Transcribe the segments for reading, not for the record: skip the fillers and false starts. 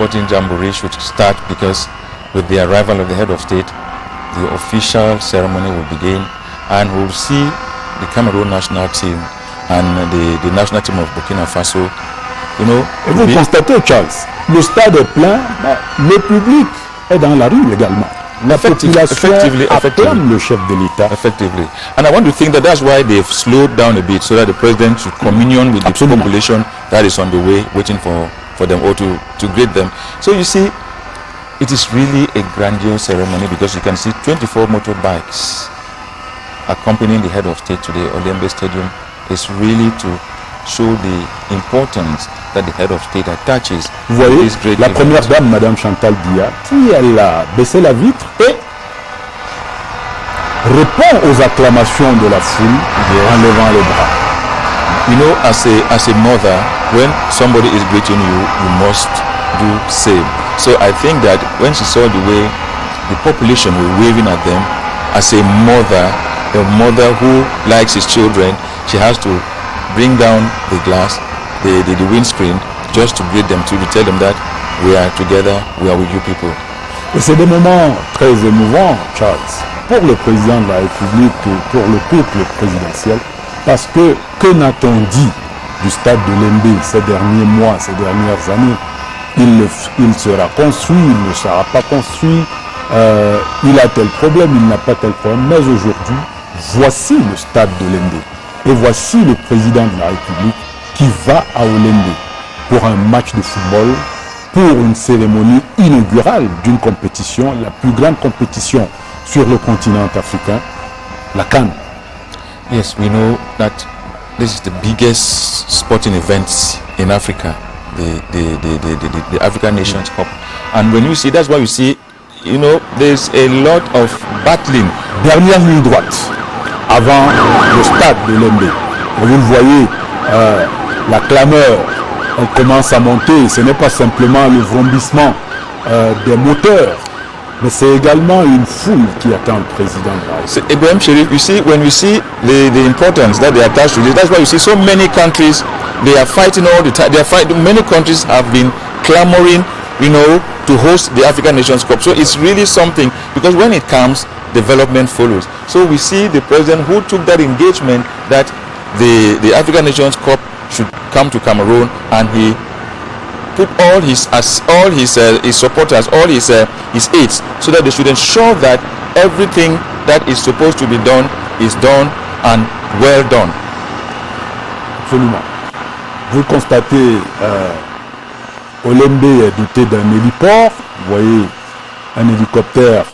sporting jamboree should start, because with the arrival of the head of state, the official ceremony will begin, and we'll see the Cameroon national team and the national team of Burkina Faso. You know, et vous constatez, Charles, le stade est plein, le public est dans la rue également. La population acclame le chef de l'État. Effectively. And I want to think that that's why they've slowed down a bit, so that the president should communion with the population that is on the way, waiting for them, or to greet them. So you see, it is really a grandiose ceremony, because you can see 24 motorbikes accompanying the head of state to the Olembe Stadium. Is really to show the importance that the head of state attaches. Vous voyez, la première dame, Madame Chantal Biya, qui elle a baissé la vitre et répond aux acclamations de la foule en levant les bras. You know, as a mother, when somebody is greeting you, you must do same. So I think that when she saw the way the population were waving at them, as a mother who likes his children, she has to bring down the glass, the windscreen, just to greet them, to tell them that we are together, we are with you people. Et c'est des moments très émouvants, Charles, pour le président de la République et pour le peuple présidentiel, parce que n'a-t-on dit du stade de Lembe ces derniers mois, ces dernières années? Il sera construit, il ne sera pas construit, il a tel problème, il n'a pas tel problème, mais aujourd'hui, voici le stade de Lembe. Et voici le président de la République qui va à Olembe pour un match de football, pour une cérémonie inaugurale d'une compétition, la plus grande compétition sur le continent africain, la CAN. Yes, we know that this is the biggest sporting event in Africa, the African Nations Cup. And when you see, that's why you see, you know, there's a lot of battling. Dernière ligne droite, avant le stade de Lembe. Et vous le voyez, la clameur, elle commence à monter. Ce n'est pas simplement le vrombissement des moteurs, mais c'est également une foule qui attend le président de la République. So, Ibrahim Sherif, you see, when we see the importance that they attach to this, that's why you see so many countries, they are fighting all the time. They are fighting. Many countries have been clamoring, you know, to host the African Nations Cup. So it's really something, because when it comes, development follows. So we see the president who took that engagement that the African Nations Cup should come to Cameroon, and he put all his supporters, all his aides, so that they should ensure that everything that is supposed to be done is done, and well done. Absolument. Vous constatez, Olembe est doté d'un héliport. Vous voyez un hélicoptère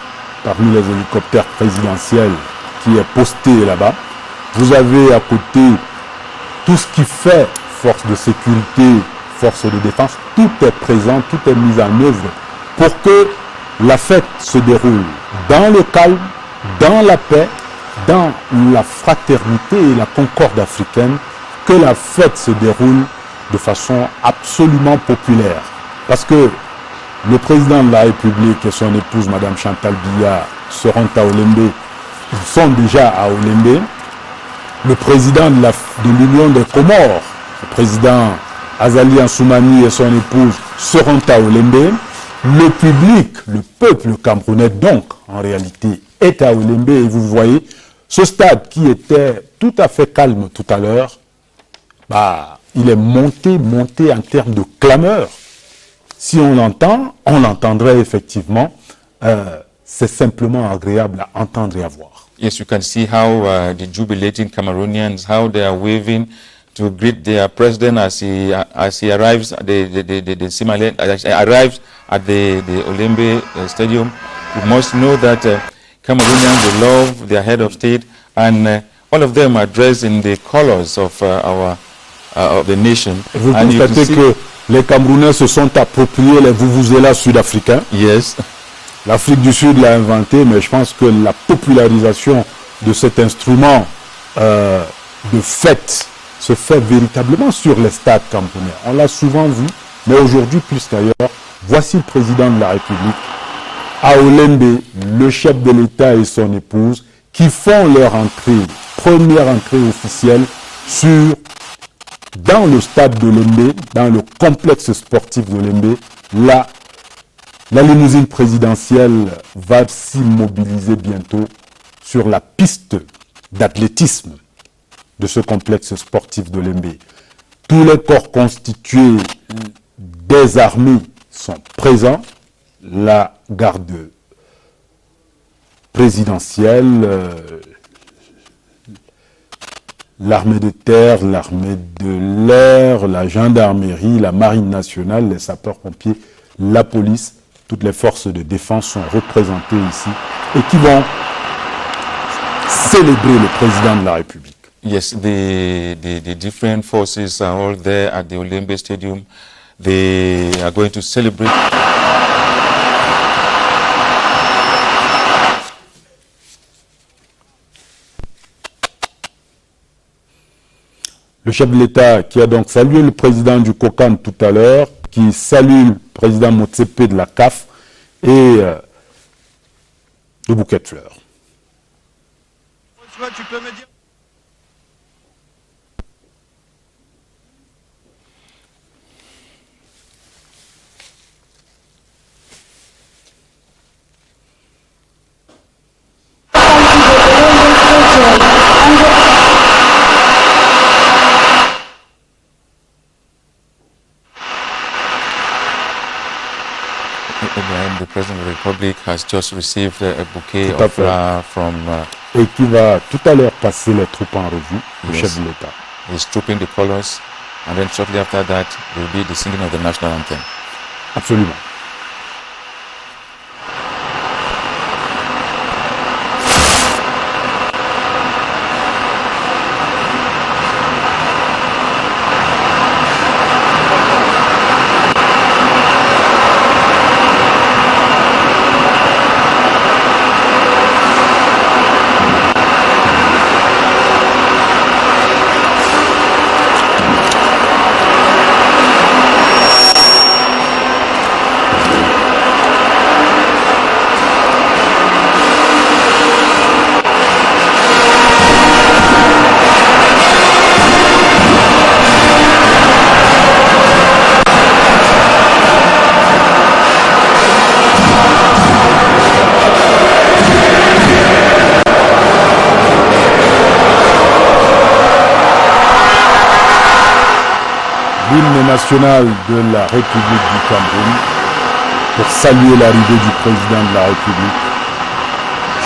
parmi les hélicoptères présidentiels qui est posté là-bas. Vous avez à côté tout ce qui fait force de sécurité, force de défense. Tout est présent, tout est mis en œuvre pour que la fête se déroule dans le calme, dans la paix, dans la fraternité et la concorde africaine, que la fête se déroule de façon absolument populaire. Parce que le président de la République et son épouse, Madame Chantal Biya, seront à Olembe. Ils sont déjà à Olembe. Le président de l'Union des Comores, le président Azali Assoumani et son épouse seront à Olembe. Le public, le peuple camerounais donc, en réalité, est à Olembe. Et vous voyez, ce stade qui était tout à fait calme tout à l'heure, il est monté en termes de clameur. Si on l'entend, on l'entendrait effectivement. C'est simplement agréable à entendre et à voir. Yes, you can see how the jubilating Cameroonians, how they are waving to greet their president as he arrives at arrives at the Olembe Stadium. You must know that Cameroonians, they love their head of state, and all of them are dressed in the colors of the nation. Vous constatez que les Camerounais se sont appropriés les vuvuzelas sud-africains. Yes. L'Afrique du Sud l'a inventé, mais je pense que la popularisation de cet instrument de fête se fait véritablement sur les stades camerounais. On l'a souvent vu, mais aujourd'hui plus qu'ailleurs, voici le président de la République à Olembe, le chef de l'État et son épouse, qui font leur entrée, première entrée officielle dans le stade d'Olembe, dans le complexe sportif d'Olembe, là La limousine présidentielle va s'immobiliser bientôt sur la piste d'athlétisme de ce complexe sportif de Lembe. Tous les corps constitués des armées sont présents. La garde présidentielle, l'armée de terre, l'armée de l'air, la gendarmerie, la marine nationale, les sapeurs-pompiers, la police, toutes les forces de défense sont représentées ici et qui vont célébrer le président de la République. Yes, the different forces are all there at the Olembe Stadium. They are going to celebrate. Le chef de l'État qui a donc salué le président du COCAN tout à l'heure, qui salue le président Motsepe de la CAF et le bouquet de fleurs. François, tu peux me dire... The President of the Republic has just received a bouquet Tout à of fait. flowers from Et qui va tout à l'heure passer les troupes en revue, le Yes. chef de l'État. He's trooping the colors, and then shortly after that, there will be the singing of the national anthem. Absolument. L'hymne national de la République du Cameroun pour saluer l'arrivée du président de la République,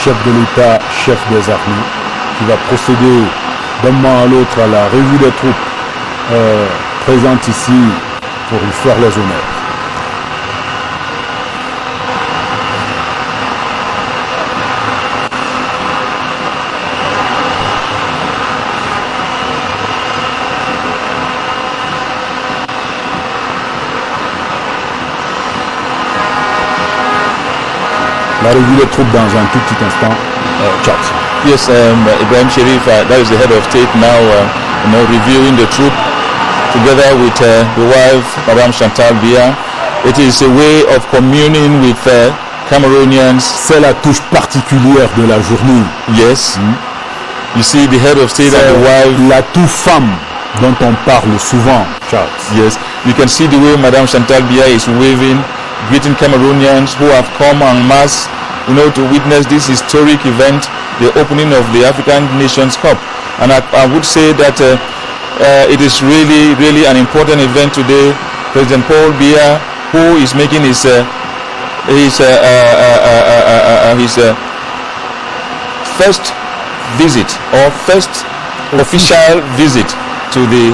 chef de l'État, chef des armées, qui va procéder d'un moment à l'autre à la revue des troupes présentes ici pour lui faire les honneurs. La revue des troupes dans un tout petit instant. Charles. Yes, Ibrahim Sherif, that is the head of state now, reviewing the troop together with the wife, Madame Chantal Biya. It is a way of communing with Cameroonians. C'est la touche particulière de la journée. Yes. You see the head of state and the wife. La toute femme dont on parle souvent, Charles. Yes. You can see the way Madame Chantal Biya is waving, greeting Cameroonians who have come en masse, to witness this historic event, the opening of the African Nations Cup. And I would say that it is really, really an important event today. President Paul Biya, who is making his first visit or first official visit to the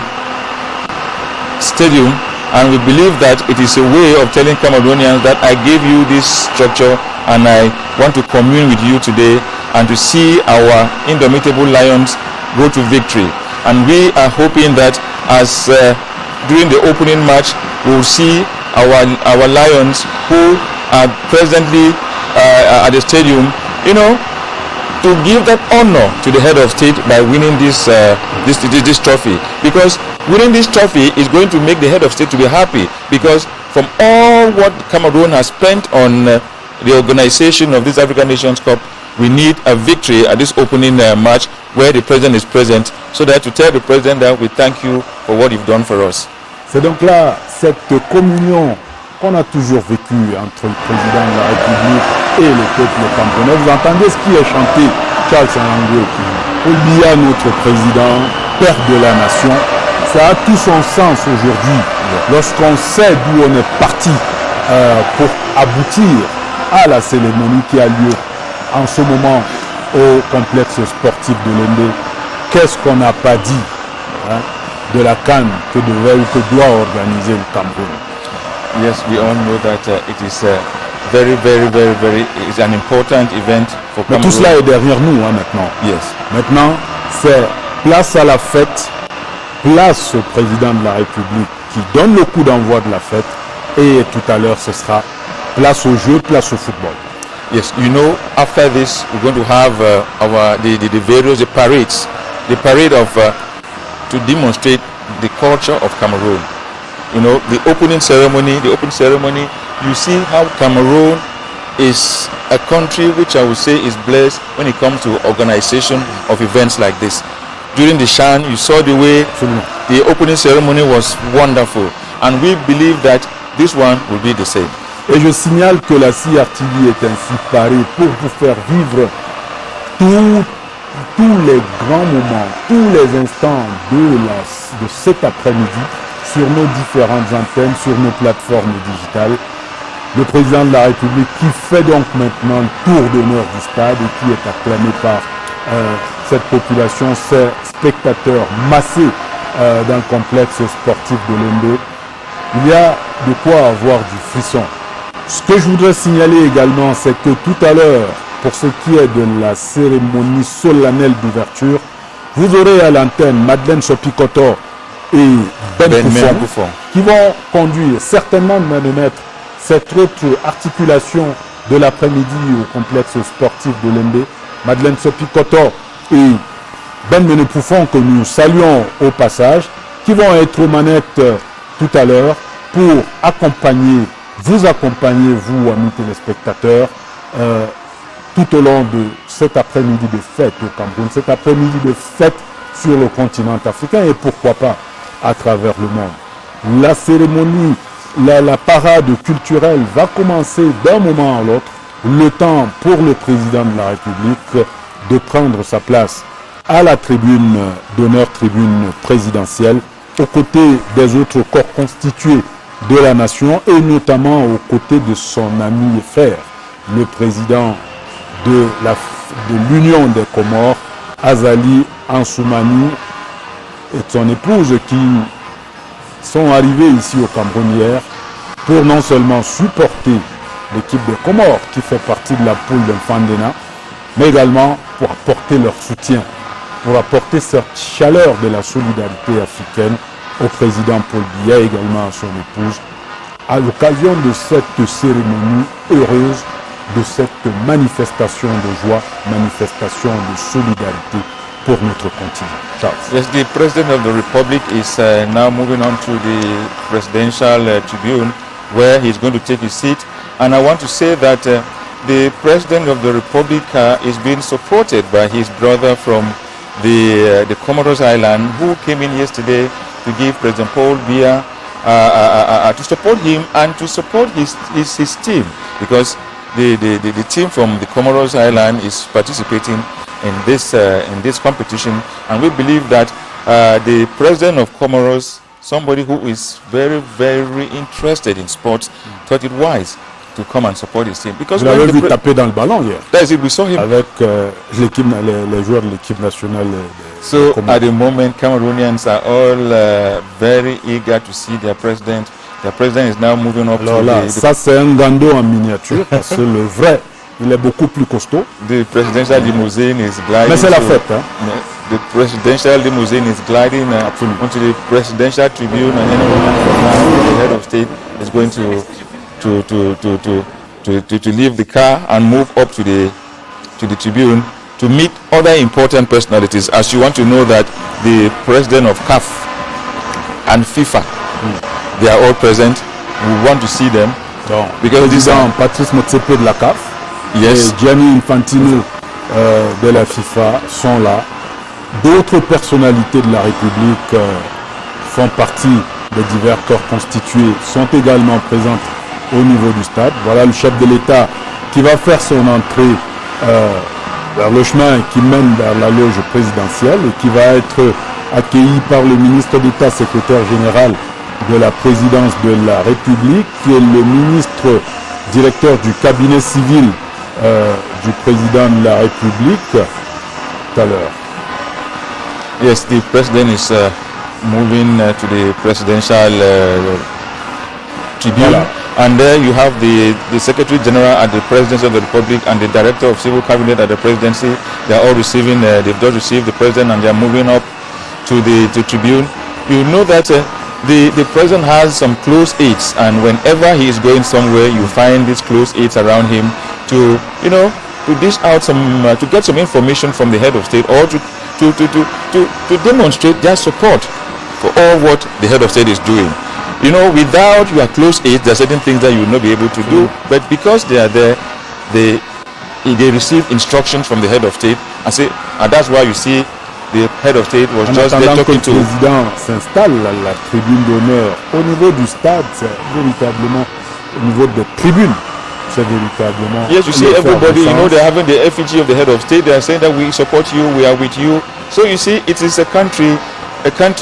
stadium, and we believe that it is a way of telling Cameroonians that I gave you this structure and I want to commune with you today and to see our indomitable lions go to victory. And we are hoping that as during the opening match we will see our lions who are presently at the stadium, to give that honor to the head of state by winning this trophy, because winning this trophy is going to make the head of state to be happy, because from all what Cameroon has spent on the organization of this African Nations Cup, we need a victory at this opening match where the president is present, so that to tell the president that we thank you for what you've done for us. C'est donc là cette communion qu'on a toujours vécu entre le président de la République et le peuple camerounais. Vous entendez ce qui est chanté, Charles Sanangwe, Paul Biya, notre président, père de la nation. Ça a tout son sens aujourd'hui, lorsqu'on sait d'où on est parti pour aboutir à la cérémonie qui a lieu en ce moment au complexe sportif de Lembe. Qu'est-ce qu'on n'a pas dit de la CAN que devait ou que doit organiser le Cameroun? Yes, we all know that it is very it's an important event for Mais Cameroon. tout cela est derrière nous maintenant. Yes. Maintenant, c'est place à la fête, place au président de la République qui donne le coup d'envoi de la fête, et tout à l'heure ce sera place au jeu, place au football. Yes, you know, after this, we're going to have the various parades, the parade of to demonstrate the culture of Cameroon. You know, the opening ceremony. You see how Cameroon is a country which I would say is blessed when it comes to organization of events like this. During the Shan, you saw the way the opening ceremony was wonderful, and we believe that this one will be the same. Et je signale que la CRTV est ainsi parée pour vous faire vivre tous les grands moments, tous les instants de cet après-midi sur nos différentes antennes, sur nos plateformes digitales. Le président de la République qui fait donc maintenant le tour d'honneur du stade et qui est acclamé par cette population, ces spectateurs massés dans le complexe sportif de Lembe. Il y a de quoi avoir du frisson. Ce que je voudrais signaler également, c'est que tout à l'heure, pour ce qui est de la cérémonie solennelle d'ouverture, vous aurez à l'antenne Madeleine Sopikoto et Ben Koufon qui vont conduire certainement de main de maître cette autre articulation de l'après-midi au complexe sportif de Lembe. Madeleine Sopikoto et Ben Koufon, que nous saluons au passage, qui vont être aux manettes tout à l'heure pour vous accompagner, vous, amis téléspectateurs, tout au long de cet après-midi de fête au Cameroun, cet après-midi de fête sur le continent africain et pourquoi pas à travers le monde. La cérémonie, la parade culturelle va commencer d'un moment à l'autre, le temps pour le président de la République de prendre sa place à la tribune d'honneur, tribune présidentielle, aux côtés des autres corps constitués de la nation et notamment aux côtés de son ami et frère, le président de l'Union des Comores, Azali Ansoumani, et son épouse qui sont arrivés ici au Cameroun hier pour non seulement supporter l'équipe des Comores qui fait partie de la poule de Fandena, mais également pour apporter leur soutien, pour apporter cette chaleur de la solidarité africaine au président Paul Biya et également à son épouse, à l'occasion de cette cérémonie heureuse, de cette manifestation de joie, manifestation de solidarité pour notre continent. Charles. Yes, the President of the Republic is now moving on to the presidential tribune where he's going to take his seat. And I want to say that the President of the Republic is being supported by his brother from the Comoros Island, who came in yesterday to give President Paul Biya to support him and to support his team, because the team from the Comoros Island is participating in this competition, and we believe that the President of Comoros, somebody who is very interested in sports, thought it wise to come and support his team. Because vous l'avez vu taper dans le ballon hier. That's it, we saw him. Avec les joueurs de l'équipe nationale. So at the moment, Cameroonians are all very eager to see their president. Their president is now moving up. Alors là, ça c'est un gando en miniature, parce que le vrai, il est beaucoup plus costaud. The presidential limousine is gliding. Mais c'est la fête, hein. The presidential limousine is gliding onto the presidential tribune, and anyone from now, the head of state is going to leave the car and move up to the tribune to meet other important personalities. As you want to know that the president of CAF and FIFA, they are all present. We want to see them. Donc, because these are Patrice Motsepe de la CAF, yes, et Gianni Infantino de la FIFA sont là. D'autres personnalités de la République font partie des divers corps constitués, sont également présentes au niveau du stade. Voilà le chef de l'État qui va faire son entrée vers le chemin qui mène vers la loge présidentielle et qui va être accueilli par le ministre d'État, secrétaire général de la présidence de la République, qui est le ministre directeur du cabinet civil du président de la République tout à l'heure. Yes, the president is moving to the presidential tribune. Voilà. And there you have the Secretary General at the Presidency of the Republic and the Director of Civil Cabinet at the Presidency. They are all receiving, they've just received the President and they are moving up to the tribune. You know that the President has some close aides, and whenever he is going somewhere, you find these close aides around him to, you know, to dish out some, to get some information from the head of state, or to demonstrate their support for all what the head of state is doing. You know, without your close aides, there are certain things that you will not be able to do. But because they are there, they receive instructions from the head of state. And that's why you see the head of state was just there talking to. Le président s'installe à la tribune d'honneur. Au niveau du stade, c'est véritablement au niveau des tribunes. C'est véritablement. Yes, you see everybody, you know, they're having the effigy of the head of state. They are saying that we support you, we are with you. So you see, it is a country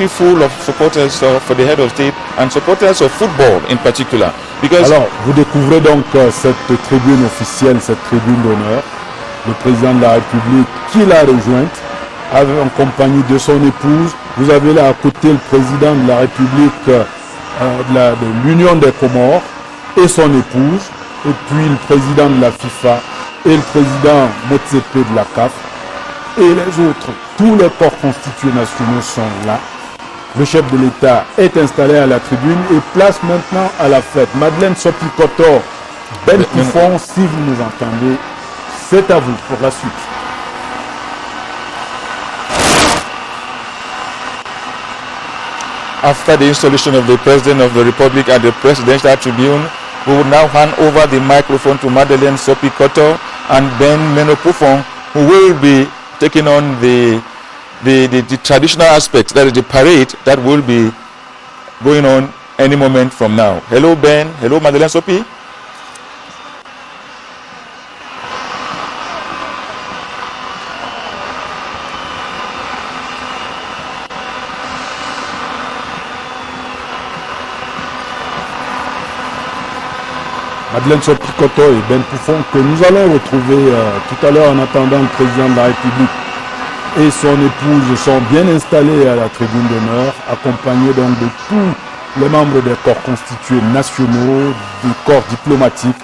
full of supporters for the head of state and supporters of football in particular. Because alors, vous découvrez donc cette tribune officielle, cette tribune d'honneur, le président de la République qui l'a rejointe, en compagnie de son épouse. Vous avez là à côté le président de la République de l'Union des Comores et son épouse, et puis le président de la FIFA et le président Motsepe de la CAF, et les autres. Tous les corps constitués nationaux sont là. Le chef de l'État est installé à la tribune et place maintenant à la fête. Madeleine Sopi-Kotor, Ben Poufon, si vous nous entendez, c'est à vous pour la suite. after the installation of the President of the Republic at the Presidential Tribune, we will now hand over the microphone to Madeleine Sopi-Kotor and Ben Menopufong, who will be taking on the traditional aspects, that is the parade that will be going on any moment from now. Hello Ben, hello Madeleine Sopi. Madeleine Sopi-Kotor et Ben Poufon, que nous allons retrouver tout à l'heure en attendant le président de la République et son épouse sont bien installés à la tribune d'honneur, accompagnés donc de tous les membres des corps constitués nationaux, des corps diplomatiques